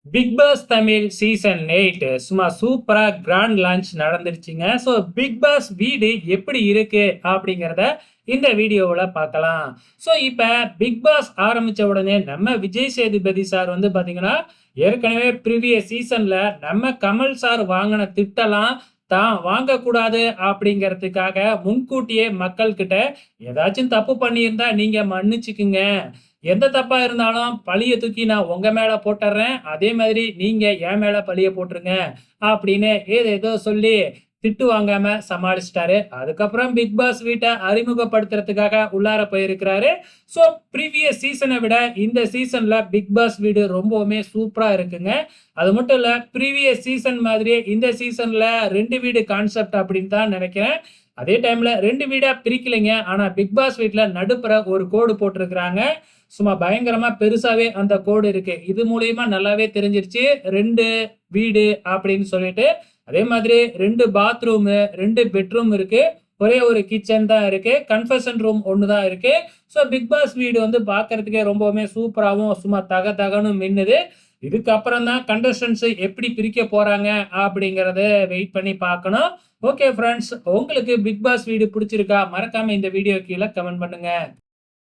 Big pass Tamil season 8 சும்மா சூப்பரா grand launch நடந்துருச்சுங்க. ஸோ பிக் பாஸ் வீடு எப்படி இருக்கு அப்படிங்கிறத இந்த வீடியோவுல பார்க்கலாம். ஸோ இப்ப பிக் பாஸ் ஆரம்பிச்ச உடனே நம்ம விஜய் சேதுபதி சார் வந்து பார்த்தீங்கன்னா, ஏற்கனவே ப்ரீவியஸ் சீசன்ல நம்ம கமல் சார் வாங்கின திட்டலாம் தான் வாங்கக்கூடாது அப்படிங்கிறதுக்காக முன்கூட்டியே மக்கள்கிட்ட ஏதாச்சும் தப்பு பண்ணியிருந்தா நீங்க மன்னிச்சுக்குங்க. எந்த தப்பா இருந்தாலும் பழிய தூக்கி நான் உங்க மேல போட்டுறேன். அதே மாதிரி நீங்க என் மேல பழிய போட்டுருங்க. அப்படின்னு ஏதேதோ சொல்லி திட்டு வாங்காம சமாளிச்சுட்டாரு. அதுக்கப்புறம் பிக் பாஸ் வீட்ட அறிமுகப்படுத்துறதுக்காக உள்ளார போயிருக்கிறாரு. ஸோ ப்ரீவியஸ் சீசன விட இந்த சீசன்ல பிக் பாஸ் வீடு ரொம்பவுமே சூப்பரா இருக்குங்க. அது மட்டும் இல்ல ப்ரீவியஸ் சீசன் மாதிரியே இந்த சீசன்ல 2 வீடு கான்செப்ட் அப்படின்னு தான் நினைக்கிறேன். அதே டைம்ல 2 வீடா பிரிக்கலைங்க. ஆனா பிக் பாஸ் வீட்ல நடுப்புற ஒரு கோடு போட்டிருக்கிறாங்க. சும்மா பயங்கரமா பெருசாவே அந்த கோடு இருக்கு. இது மூலியமா நல்லாவே தெரிஞ்சிருச்சு 2 வீடு அப்படின்னு சொல்லிட்டு. அதே மாதிரி 2 பாத்ரூமு, 2 பெட்ரூம் இருக்கு. ஒரே ஒரு கிச்சன் தான் இருக்கு. கன்ஃபெஷன் ரூம் 1 தான் இருக்கு. ஸோ பிக் பாஸ் வீடு வந்து பார்க்கறதுக்கே ரொம்பவுமே சூப்பராவும் சும்மா தக தகன்னு மின்னுது. இதுக்கப்புறம் தான் கண்டஸ்டன்ட்ஸ் எப்படி பிரிக்க போறாங்க அப்படிங்கிறத வெயிட் பண்ணி பார்க்கணும். ஓகே ஃபிரெண்ட்ஸ், உங்களுக்கு பிக் பாஸ் வீடு பிடிச்சிருக்கா? மறக்காம இந்த வீடியோ கீழ கமெண்ட் பண்ணுங்க.